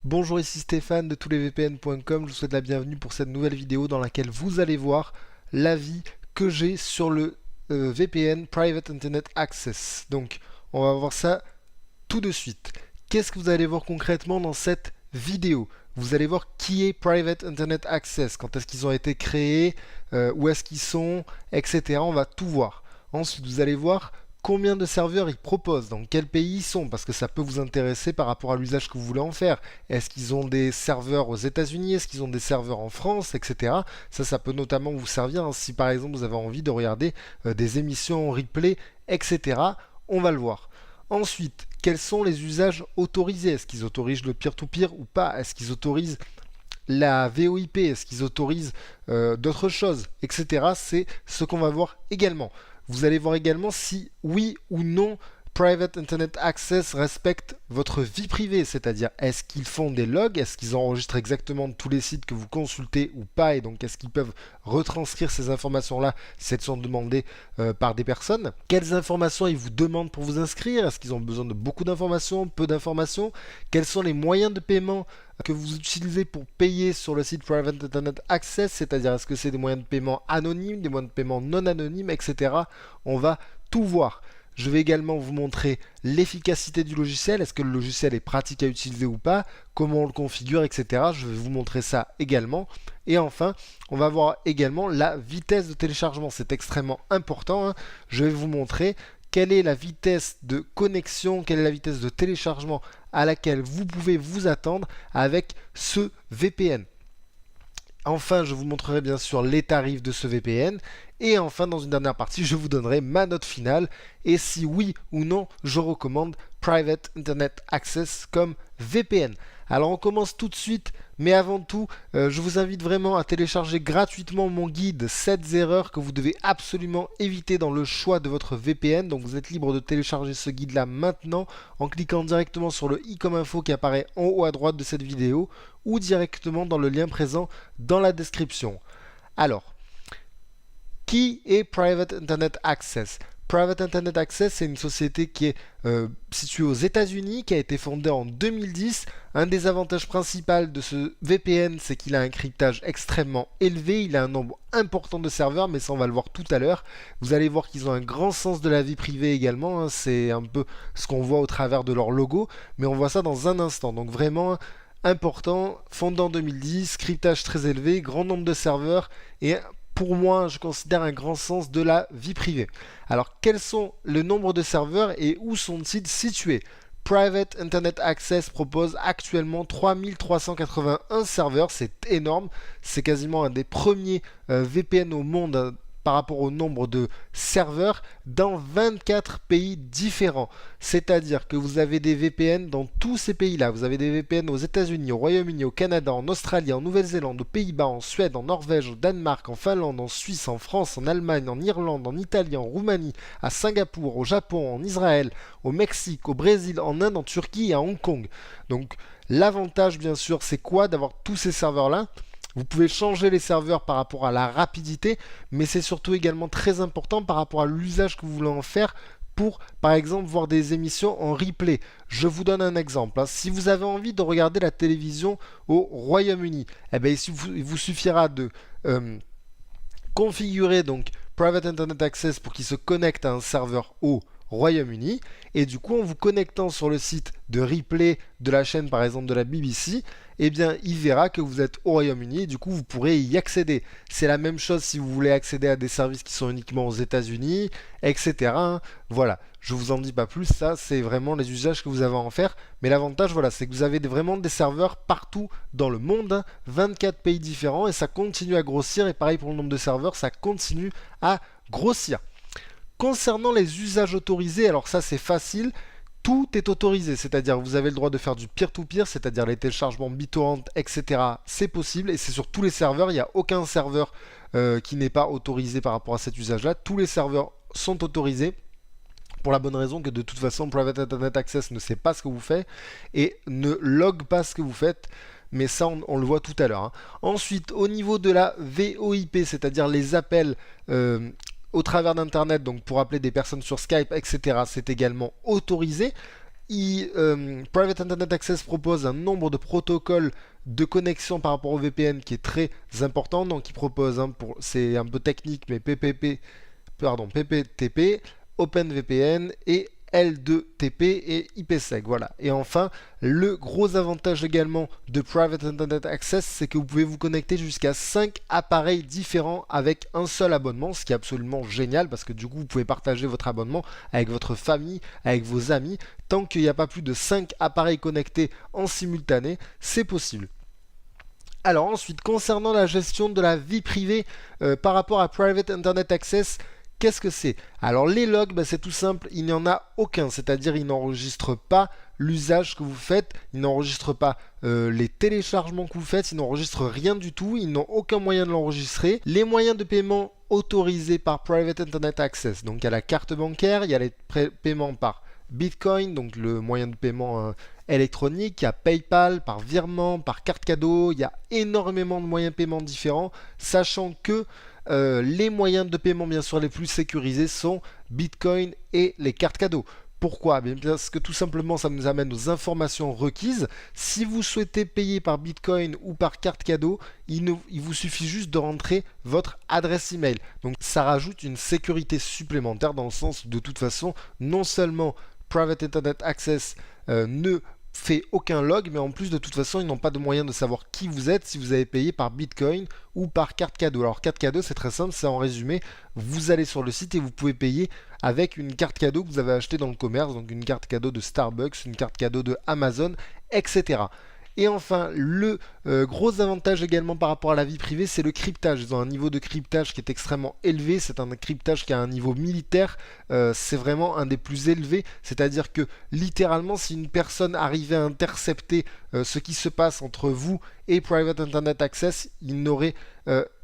Bonjour, ici Stéphane de toutlesvpn.com. Je vous souhaite la bienvenue pour cette nouvelle vidéo dans laquelle vous allez voir l'avis que j'ai sur le VPN Private Internet Access. Donc, on va voir ça tout de suite. Qu'est-ce que vous allez voir concrètement dans cette vidéo? Vous allez voir qui est Private Internet Access, quand est-ce qu'ils ont été créés, où est-ce qu'ils sont, etc. On va tout voir. Ensuite, vous allez voir combien de serveurs ils proposent, dans quel pays ils sont, parce que ça peut vous intéresser par rapport à l'usage que vous voulez en faire. Est-ce qu'ils ont des serveurs aux États-Unis, est-ce qu'ils ont des serveurs en France, etc. Ça peut notamment vous servir hein, si par exemple vous avez envie de regarder des émissions en replay, etc. On va le voir. Ensuite, quels sont les usages autorisés? Est-ce qu'ils autorisent le peer-to-peer ou pas? Est-ce qu'ils autorisent la VoIP? Est-ce qu'ils autorisent d'autres choses, etc. C'est ce qu'on va voir également. Vous allez voir également si oui ou non Private Internet Access respecte votre vie privée, c'est-à-dire est-ce qu'ils font des logs, est-ce qu'ils enregistrent exactement tous les sites que vous consultez ou pas, et donc est-ce qu'ils peuvent retranscrire ces informations-là si elles sont demandées par des personnes. Quelles informations ils vous demandent pour vous inscrire? Est-ce qu'ils ont besoin de beaucoup d'informations, peu d'informations? Quels sont les moyens de paiement que vous utilisez pour payer sur le site Private Internet Access, c'est-à-dire est-ce que c'est des moyens de paiement anonymes, des moyens de paiement non anonymes, etc. On va tout voir. Je vais également vous montrer l'efficacité du logiciel, est-ce que le logiciel est pratique à utiliser ou pas, comment on le configure, etc. Je vais vous montrer ça également. Et enfin, on va voir également la vitesse de téléchargement, c'est extrêmement important. Hein. Je vais vous montrer quelle est la vitesse de connexion, quelle est la vitesse de téléchargement à laquelle vous pouvez vous attendre avec ce VPN. Enfin, je vous montrerai bien sûr les tarifs de ce VPN. Et enfin, dans une dernière partie, je vous donnerai ma note finale et si oui ou non je recommande Private Internet Access comme VPN. Alors on commence tout de suite, mais avant tout, je vous invite vraiment à télécharger gratuitement mon guide 7 erreurs que vous devez absolument éviter dans le choix de votre VPN. Donc vous êtes libre de télécharger ce guide-là maintenant en cliquant directement sur le i comme info qui apparaît en haut à droite de cette vidéo ou directement dans le lien présent dans la description. Alors, qui est Private Internet Access? Private Internet Access, c'est une société qui est située aux États-Unis, qui a été fondée en 2010. Un des avantages principaux de ce VPN, c'est qu'il a un cryptage extrêmement élevé. Il a un nombre important de serveurs, mais ça on va le voir tout à l'heure. Vous allez voir qu'ils ont un grand sens de la vie privée également. Hein. C'est un peu ce qu'on voit au travers de leur logo, mais on voit ça dans un instant. Donc vraiment important, fondé en 2010, cryptage très élevé, grand nombre de serveurs et pour moi, je considère un grand sens de la vie privée. Alors, quels sont le nombre de serveurs et où sont-ils situés? Private Internet Access propose actuellement 3381 serveurs, c'est énorme, c'est quasiment un des premiers VPN au monde par rapport au nombre de serveurs dans 24 pays différents. C'est-à-dire que vous avez des VPN dans tous ces pays-là. Vous avez des VPN aux États-Unis, au Royaume-Uni, au Canada, en Australie, en Nouvelle-Zélande, aux Pays-Bas, en Suède, en Norvège, au Danemark, en Finlande, en Suisse, en France, en Allemagne, en Irlande, en Italie, en Roumanie, à Singapour, au Japon, en Israël, au Mexique, au Brésil, en Inde, en Turquie et à Hong Kong. Donc l'avantage bien sûr c'est quoi d'avoir tous ces serveurs-là? Vous pouvez changer les serveurs par rapport à la rapidité, mais c'est surtout également très important par rapport à l'usage que vous voulez en faire pour, par exemple, voir des émissions en replay. Je vous donne un exemple. Hein. Si vous avez envie de regarder la télévision au Royaume-Uni, eh bien, il vous suffira de configurer donc Private Internet Access pour qu'il se connecte à un serveur au Royaume-Uni et du coup en vous connectant sur le site de replay de la chaîne par exemple de la BBC, eh bien il verra que vous êtes au Royaume-Uni et du coup vous pourrez y accéder. C'est la même chose si vous voulez accéder à des services qui sont uniquement aux États-Unis, etc. Voilà, je vous en dis pas plus, ça c'est vraiment les usages que vous avez à en faire. Mais l'avantage voilà, c'est que vous avez vraiment des serveurs partout dans le monde, hein, 24 pays différents et ça continue à grossir et pareil pour le nombre de serveurs, ça continue à grossir. Concernant les usages autorisés, alors ça c'est facile, tout est autorisé, c'est-à-dire vous avez le droit de faire du peer-to-peer, c'est-à-dire les téléchargements BitTorrent, etc. C'est possible et c'est sur tous les serveurs, il n'y a aucun serveur qui n'est pas autorisé par rapport à cet usage-là, tous les serveurs sont autorisés. Pour la bonne raison que de toute façon, Private Internet Access ne sait pas ce que vous faites et ne log pas ce que vous faites. Mais ça, on le voit tout à l'heure. Hein. Ensuite, au niveau de la VoIP, c'est-à-dire les appels au travers d'Internet, donc pour appeler des personnes sur Skype, etc., c'est également autorisé. Private Internet Access propose un nombre de protocoles de connexion par rapport au VPN qui est très important. Donc il propose, c'est un peu technique, mais PPTP, OpenVPN et L2TP et IPsec. Voilà. Et enfin, le gros avantage également de Private Internet Access, c'est que vous pouvez vous connecter jusqu'à 5 appareils différents avec un seul abonnement, ce qui est absolument génial parce que du coup, vous pouvez partager votre abonnement avec votre famille, avec vos amis. Tant qu'il n'y a pas plus de 5 appareils connectés en simultané, c'est possible. Alors ensuite, concernant la gestion de la vie privée par rapport à Private Internet Access, qu'est-ce que c'est? Alors les logs, c'est tout simple, il n'y en a aucun, c'est-à-dire il n'enregistre pas l'usage que vous faites, il n'enregistre pas les téléchargements que vous faites, il n'enregistre rien du tout, ils n'ont aucun moyen de l'enregistrer. Les moyens de paiement autorisés par Private Internet Access, donc il y a la carte bancaire, il y a les paiements par Bitcoin, donc le moyen de paiement électronique, il y a PayPal, par virement, par carte cadeau, il y a énormément de moyens de paiement différents, sachant que les moyens de paiement bien sûr les plus sécurisés sont Bitcoin et les cartes cadeaux. Pourquoi? Bien parce que tout simplement ça nous amène aux informations requises. Si vous souhaitez payer par Bitcoin ou par carte cadeau, il vous suffit juste de rentrer votre adresse email. Donc ça rajoute une sécurité supplémentaire dans le sens de toute façon, non seulement Private Internet Access ne fait aucun log, mais en plus de toute façon ils n'ont pas de moyen de savoir qui vous êtes si vous avez payé par Bitcoin ou par carte cadeau. Alors carte cadeau c'est très simple, c'est en résumé, vous allez sur le site et vous pouvez payer avec une carte cadeau que vous avez achetée dans le commerce, donc une carte cadeau de Starbucks, une carte cadeau de Amazon, etc. Et enfin, le gros avantage également par rapport à la vie privée, c'est le cryptage. Ils ont un niveau de cryptage qui est extrêmement élevé. C'est un cryptage qui a un niveau militaire. C'est vraiment un des plus élevés. C'est-à-dire que littéralement, si une personne arrivait à intercepter ce qui se passe entre vous et Private Internet Access, il n'aurait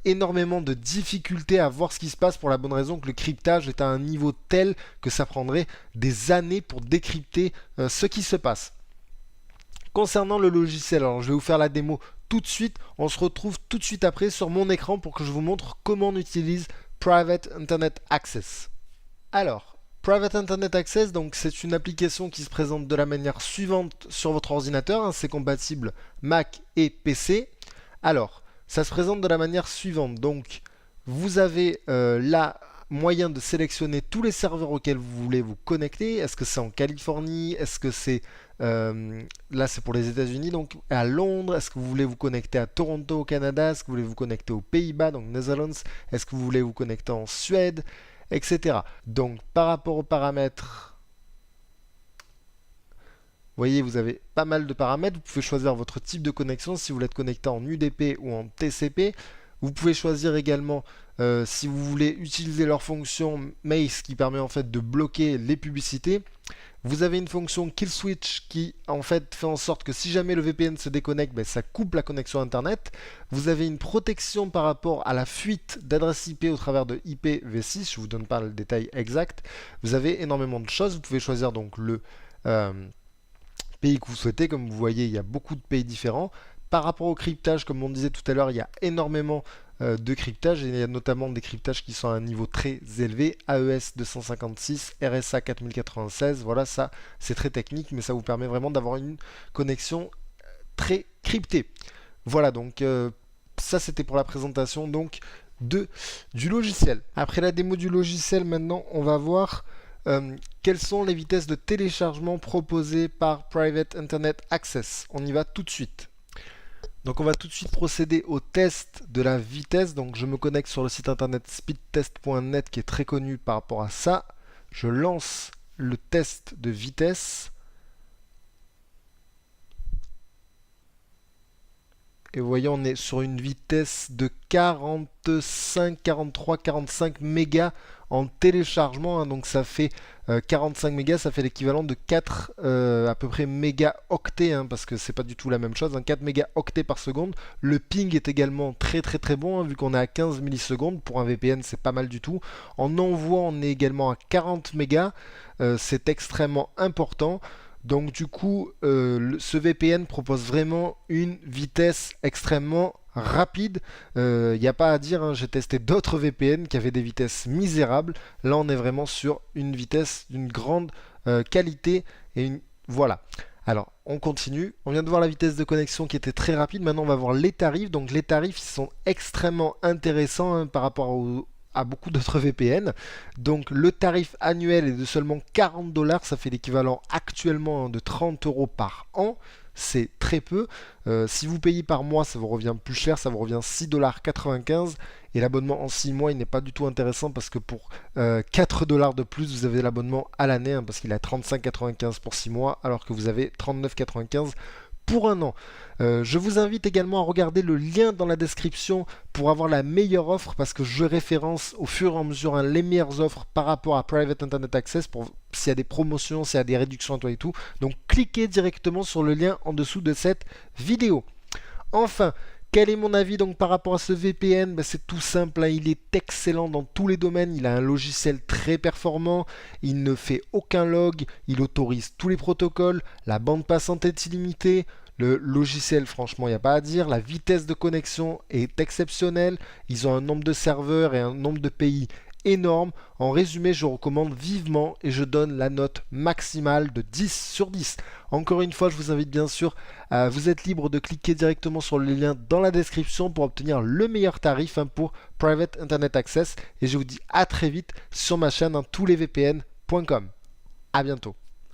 énormément de difficultés à voir ce qui se passe pour la bonne raison que le cryptage est à un niveau tel que ça prendrait des années pour décrypter ce qui se passe. Concernant le logiciel, alors je vais vous faire la démo tout de suite. On se retrouve tout de suite après sur mon écran pour que je vous montre comment on utilise Private Internet Access. Alors, Private Internet Access, donc c'est une application qui se présente de la manière suivante sur votre ordinateur. C'est compatible Mac et PC. Alors, ça se présente de la manière suivante. Donc, vous avez là moyen de sélectionner tous les serveurs auxquels vous voulez vous connecter. Est-ce que c'est en Californie? Est-ce que c'est là c'est pour les États-Unis, donc à Londres? Est-ce que vous voulez vous connecter à Toronto au Canada? Est-ce que vous voulez vous connecter aux Pays-Bas, donc Netherlands? Est-ce que vous voulez vous connecter en Suède, etc. Donc par rapport aux paramètres, vous voyez, vous avez pas mal de paramètres. Vous pouvez choisir votre type de connexion si vous voulez être connecté en UDP ou en TCP. Vous pouvez choisir également si vous voulez utiliser leur fonction Mace qui permet en fait de bloquer les publicités. Vous avez une fonction Kill Switch qui en fait fait en sorte que si jamais le VPN se déconnecte, ça coupe la connexion Internet. Vous avez une protection par rapport à la fuite d'adresse IP au travers de IPv6. Je ne vous donne pas le détail exact. Vous avez énormément de choses. Vous pouvez choisir donc le pays que vous souhaitez. Comme vous voyez, il y a beaucoup de pays différents. Par rapport au cryptage, comme on disait tout à l'heure, il y a énormément de cryptage et il y a notamment des cryptages qui sont à un niveau très élevé, AES 256, RSA 4096, voilà, ça c'est très technique mais ça vous permet vraiment d'avoir une connexion très cryptée. Voilà, donc ça c'était pour la présentation donc du logiciel. Après la démo du logiciel, maintenant on va voir quelles sont les vitesses de téléchargement proposées par Private Internet Access. On y va tout de suite. Donc on va tout de suite procéder au test de la vitesse. Donc je me connecte sur le site internet speedtest.net qui est très connu par rapport à ça. Je lance le test de vitesse. Et vous voyez, on est sur une vitesse de 45, 43, 45 mégas en téléchargement. Donc ça fait 45 mégas, ça fait l'équivalent de 4 à peu près mégaoctets, parce que c'est pas du tout la même chose, 4 mégaoctets par seconde. Le ping est également très bon, vu qu'on est à 15 millisecondes. Pour un VPN, c'est pas mal du tout. En envoi, on est également à 40 mégas. C'est extrêmement important. Donc du coup, ce VPN propose vraiment une vitesse extrêmement rapide. Il n'y a pas à dire, j'ai testé d'autres VPN qui avaient des vitesses misérables. Là, on est vraiment sur une vitesse d'une grande qualité et Voilà. Alors, on continue. On vient de voir la vitesse de connexion qui était très rapide. Maintenant, on va voir les tarifs. Donc, les tarifs ils sont extrêmement intéressants par rapport à beaucoup d'autres VPN. Donc, le tarif annuel est de seulement 40 dollars. Ça fait l'équivalent actuellement de 30 euros par an. C'est très peu. Si vous payez par mois, ça vous revient plus cher. Ça vous revient 6,95 $. Et l'abonnement en 6 mois, il n'est pas du tout intéressant parce que pour 4 dollars de plus, vous avez l'abonnement à l'année parce qu'il est à 35,95 pour 6 mois alors que vous avez 39,95 pour un an. Je vous invite également à regarder le lien dans la description pour avoir la meilleure offre parce que je référence au fur et à mesure les meilleures offres par rapport à Private Internet Access pour s'il y a des promotions, s'il y a des réductions à toi et tout. Donc cliquez directement sur le lien en dessous de cette vidéo. Enfin, quel est mon avis donc par rapport à ce VPN? C'est tout simple, hein, il est excellent dans tous les domaines, il a un logiciel très performant, il ne fait aucun log, il autorise tous les protocoles, la bande passante est illimitée, le logiciel franchement il n'y a pas à dire, la vitesse de connexion est exceptionnelle, ils ont un nombre de serveurs et un nombre de pays énorme. En résumé, je recommande vivement et je donne la note maximale de 10 sur 10. Encore une fois, je vous invite bien sûr, vous êtes libre de cliquer directement sur le lien dans la description pour obtenir le meilleur tarif pour Private Internet Access. Et je vous dis à très vite sur ma chaîne touslesvpn.com. À bientôt.